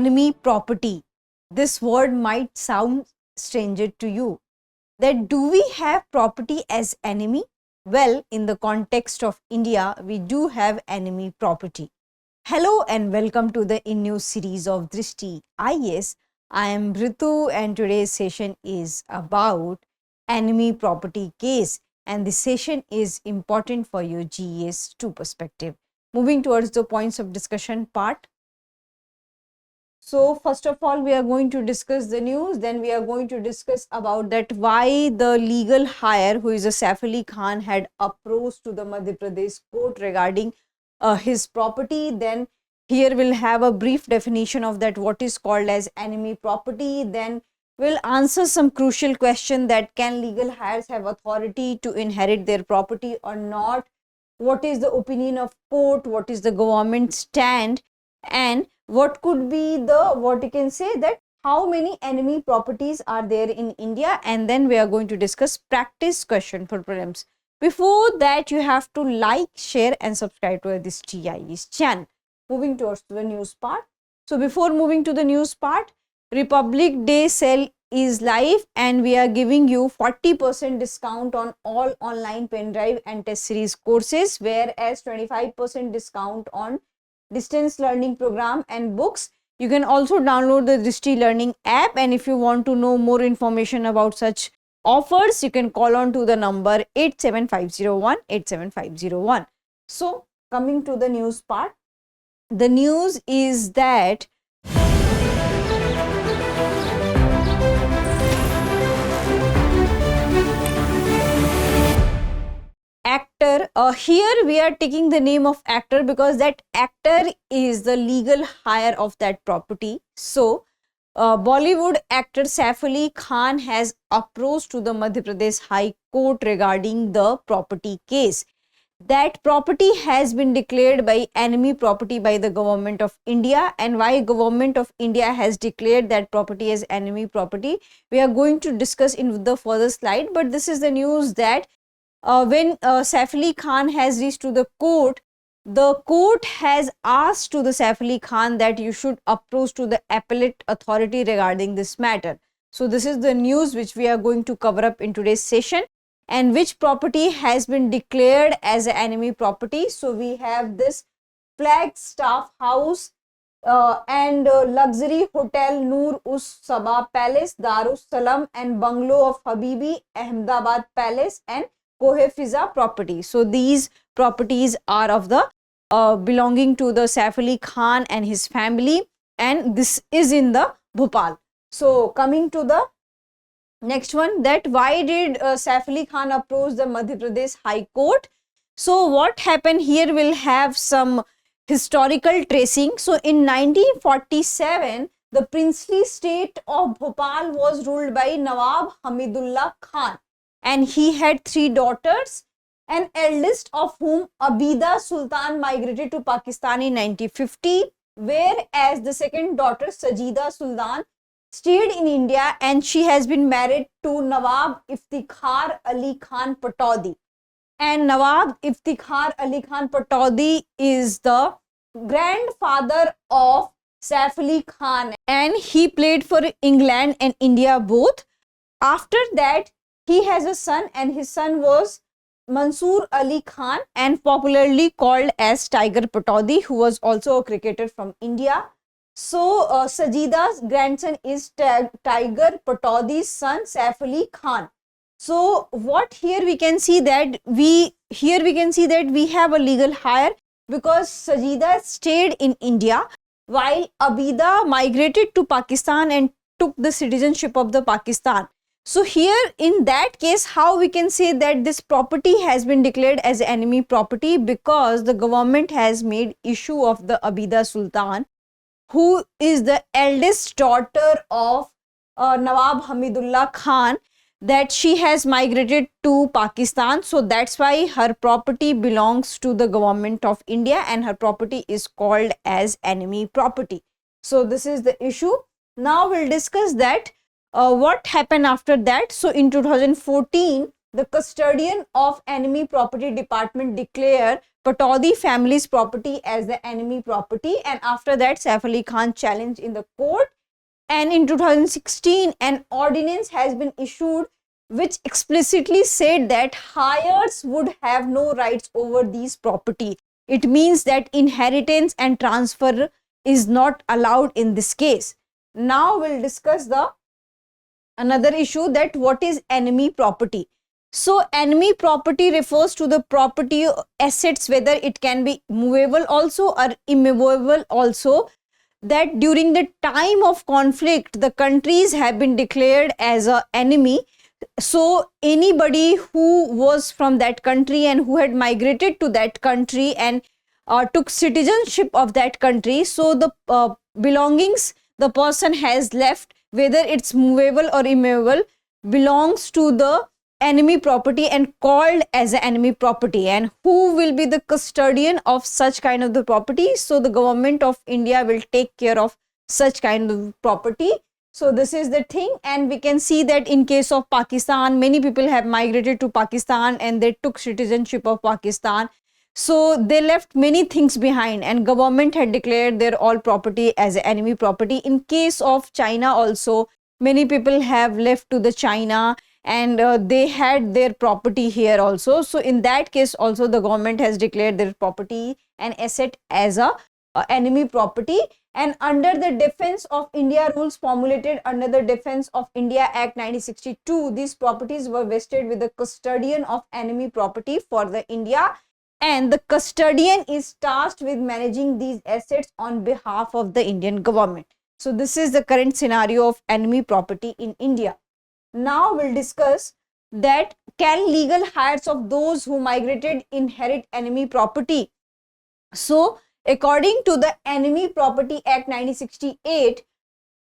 enemy property. This word might sound stranger to you. That do we have property as enemy? Well, in the context of India, we do have enemy property. Hello and welcome to the In News series of Drishti IAS. I am Ritu and today's session is about enemy property case, and this session is important for your GES 2 perspective. Moving towards the points of discussion part. So first of all, we are going to discuss the news, then we are going to discuss about that why the legal hire, who is a Saif Ali Khan, had approached to the Madhya Pradesh court regarding his property. Then here we'll have a brief definition of that, what is called as enemy property. Then we'll answer some crucial question that can legal hires have authority to inherit their property or not? What is the opinion of court? What is the government stand? And what could be the, what you can say, that how many enemy properties are there in India? And then we are going to discuss practice question for prelims. Before that, you have to like, share and subscribe to this TIAS channel. Moving towards the news part. So before moving to the news part, Republic Day sale is live and we are giving you 40% discount on all online pen drive and test series courses, whereas 25% discount on distance learning program and books. You can also download the Drishti Learning app, and if you want to know more information about such offers, you can call on to the number 87501 87501. So coming to the news part, the news is that actor, here we are taking the name of actor because that actor is the legal hire of that property. So Bollywood actor Saif Ali Khan has approached to the Madhya Pradesh High Court regarding the property case. That property has been declared by enemy property by the government of India, and why government of India has declared that property as enemy property, we are going to discuss in the further slide. But this is the news that when Saif Ali Khan has reached to the court has asked to the Saif Ali Khan that you should approach to the appellate authority regarding this matter. So this is the news which we are going to cover up in today's session, and which property has been declared as an enemy property. So we have this Flagstaff House and luxury hotel Noor Us Sabah Palace, Darus Salam and bungalow of Habibi, Ahmedabad Palace and Kohe Fiza property. So these properties are of the belonging to the Saif Ali Khan and his family, and this is in the Bhopal. So coming to the next one, that why did Saif Ali Khan approach the Madhya Pradesh High Court? So what happened here, will have some historical tracing. So in 1947, the princely state of Bhopal was ruled by Nawab Hamidullah Khan, and he had 3 daughters, an eldest of whom Abida Sultan migrated to Pakistan in 1950, whereas the second daughter Sajida Sultan stayed in India and she has been married to Nawab Iftikhar Ali Khan Pataudi. And Nawab Iftikhar Ali Khan Pataudi is the grandfather of Saif Ali Khan, and he played for England and India both. After that, he has a son, and his son was Mansoor Ali Khan, and popularly called as Tiger Pataudi, who was also a cricketer from India. So Sajida's grandson is Tiger Pataudi's son Saif Ali Khan. So what here we can see that we have a legal hire because Sajida stayed in India while Abida migrated to Pakistan and took the citizenship of the Pakistan. So here in that case, how we can say that this property has been declared as enemy property, because the government has made issue of the Abida Sultan, who is the eldest daughter of Nawab Hamidullah Khan, that she has migrated to Pakistan. So that's why her property belongs to the government of India and her property is called as enemy property. So this is the issue. Now we'll discuss that what happened after that. So in 2014, the custodian of enemy property department declared Pataudi family's property as the enemy property, and after that Saif Ali Khan challenged in the court, and in 2016 an ordinance has been issued which explicitly said that heirs would have no rights over these property. It means that inheritance and transfer is not allowed in this case. Now we'll discuss the another issue, that what is enemy property. So enemy property refers to the property assets, whether it can be movable also or immovable also, that during the time of conflict the countries have been declared as an enemy. So anybody who was from that country and who had migrated to that country and took citizenship of that country, so the belongings the person has left, whether it's movable or immovable, belongs to the enemy property and called as an enemy property. And who will be the custodian of such kind of the property? So the government of India will take care of such kind of property. So this is the thing, and we can see that in case of Pakistan, many people have migrated to Pakistan and they took citizenship of Pakistan. So they left many things behind, and government had declared their all property as enemy property. In case of China also, many people have left to the China and they had their property here also. So in that case also the government has declared their property and asset as a enemy property. And under the Defense of India rules formulated under the Defense of India Act 1962, these properties were vested with the custodian of enemy property for the India, and the custodian is tasked with managing these assets on behalf of the Indian government. So this is the current scenario of enemy property in India. Now we'll discuss that can legal heirs of those who migrated inherit enemy property. So according to the Enemy Property Act 1968,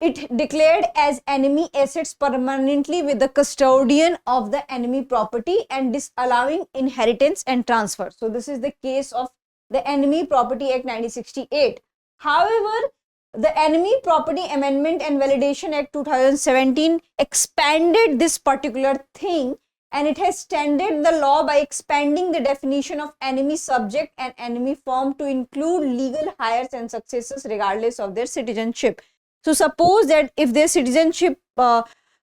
it declared as enemy assets permanently with the custodian of the enemy property and disallowing inheritance and transfer. So this is the case of the Enemy Property Act 1968. However, the Enemy Property Amendment and Validation Act 2017 expanded this particular thing, and it has extended the law by expanding the definition of enemy subject and enemy firm to include legal heirs and successors regardless of their citizenship. So suppose that if their citizenship,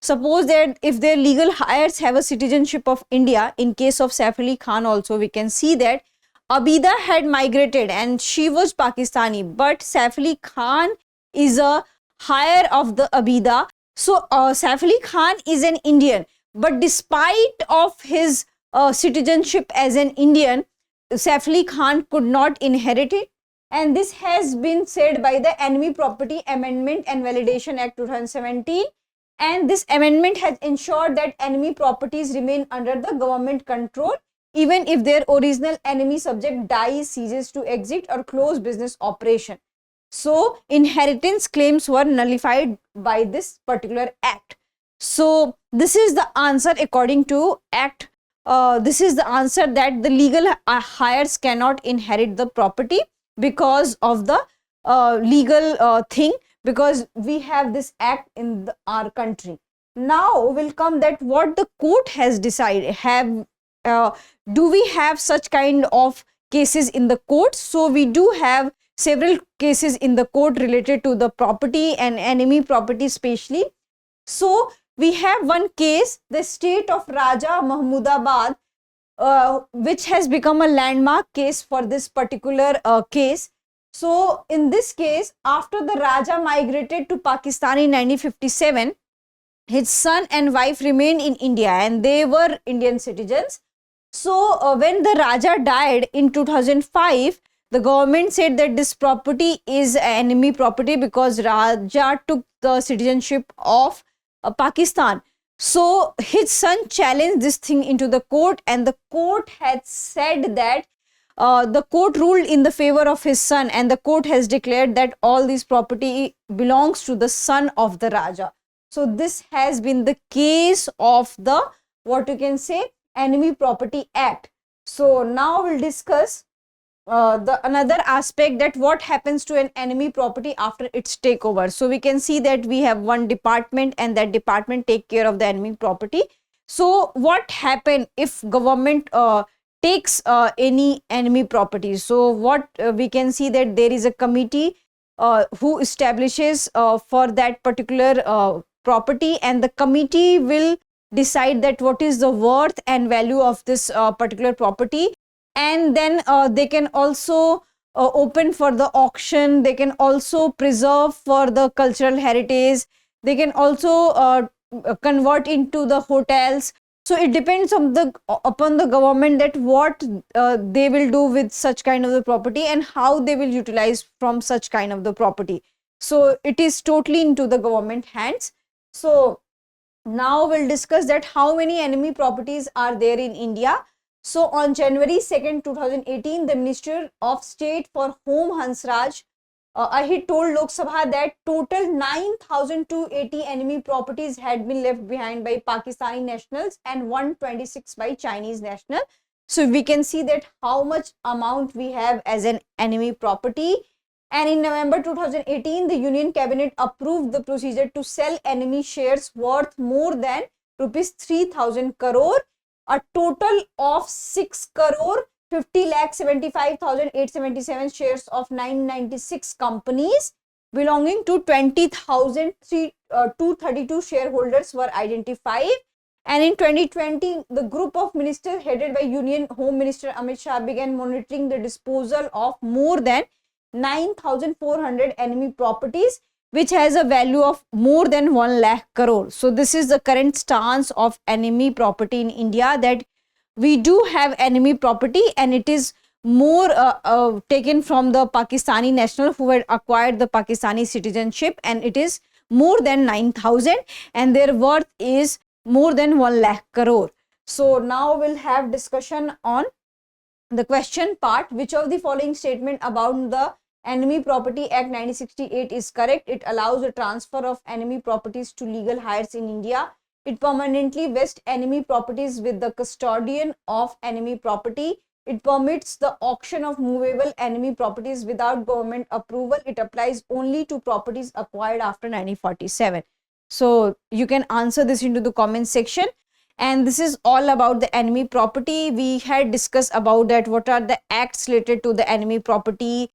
suppose that if their legal heirs have a citizenship of India, in case of Saif Ali Khan also we can see that Abida had migrated and she was Pakistani, but Saif Ali Khan is a heir of the Abida. So Saif Ali Khan is an Indian, but despite of his citizenship as an Indian, Saif Ali Khan could not inherit it. And this has been said by the Enemy Property Amendment and Validation Act 2017. And this amendment has ensured that enemy properties remain under the government control even if their original enemy subject dies, ceases to exist or close business operation. So inheritance claims were nullified by this particular act. So this is the answer according to act. This is the answer that the legal heirs cannot inherit the property because of the legal thing, because we have this act in our country. Now will come that what the court has decided. Do we have such kind of cases in the court? So we do have several cases in the court related to the property and enemy property especially. So we have one case, the state of Raja Mahmudabad, which has become a landmark case for this particular case. So in this case, after the Raja migrated to Pakistan in 1957, his son and wife remained in India and they were Indian citizens. So when the Raja died in 2005, the government said that this property is enemy property because Raja took the citizenship of Pakistan. So his son challenged this thing into the court, and the court had said that the court ruled in the favor of his son, and the court has declared that all this property belongs to the son of the Raja. So this has been the case of the, what you can say, Enemy Property Act. So now we'll discuss the another aspect, that what happens to an enemy property after its takeover. So we can see that we have one department and that department take care of the enemy property. So what happened if government takes any enemy property. So what we can see that there is a committee who establishes for that particular property, and the committee will decide that what is the worth and value of this particular property, and then they can also open for the auction, they can also preserve for the cultural heritage, they can also convert into the hotels. So it depends on upon the government that what they will do with such kind of the property and how they will utilize from such kind of the property. So it is totally into the government hands. So now we'll discuss that how many enemy properties are there in India. So on January 2nd, 2018, the Minister of State for Home Hansraj he told Lok Sabha that total 9,280 enemy properties had been left behind by Pakistani nationals and 126 by Chinese national. So we can see that how much amount we have as an enemy property. And in November 2018, the Union Cabinet approved the procedure to sell enemy shares worth more than rupees 3,000 crore, a total of 6 crore 50,75,877 shares of 996 companies belonging to 20,232 shareholders were identified. And in 2020, the group of ministers headed by Union Home Minister Amit Shah began monitoring the disposal of more than 9,400 enemy properties, which has a value of more than 1 lakh crore. So this is the current stance of enemy property in India, that we do have enemy property, and it is more taken from the Pakistani national who had acquired the Pakistani citizenship, and it is more than 9,000 and their worth is more than 1 lakh crore. So now we'll have discussion on the question part. Which of the following statement about the Enemy Property Act 1968 is correct? It allows the transfer of enemy properties to legal heirs in India. It permanently vests enemy properties with the custodian of enemy property. It permits the auction of movable enemy properties without government approval. It applies only to properties acquired after 1947. So you can answer this into the comment section. And this is all about the enemy property. We had discussed about that, what are the acts related to the enemy property,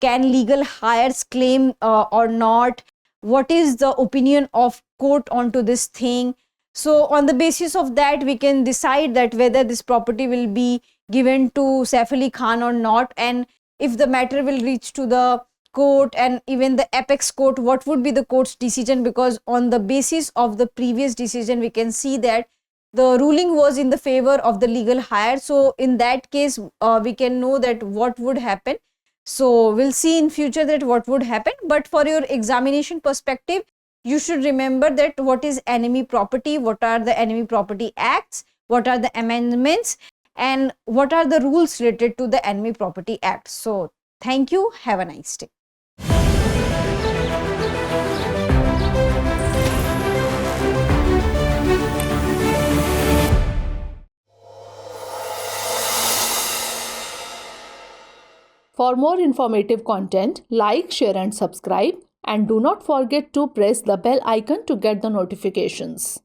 can legal heirs claim or not, what is the opinion of court onto this thing. So on the basis of that, we can decide that whether this property will be given to Saif Ali Khan or not, and if the matter will reach to the court and even the apex court, what would be the court's decision, because on the basis of the previous decision we can see that the ruling was in the favor of the legal hire. So in that case we can know that what would happen. So we'll see in future that what would happen, but for your examination perspective, you should remember that what is enemy property, what are the enemy property acts, what are the amendments, and what are the rules related to the Enemy Property Act. So thank you. Have a nice day. For more informative content, like, share and subscribe, and do not forget to press the bell icon to get the notifications.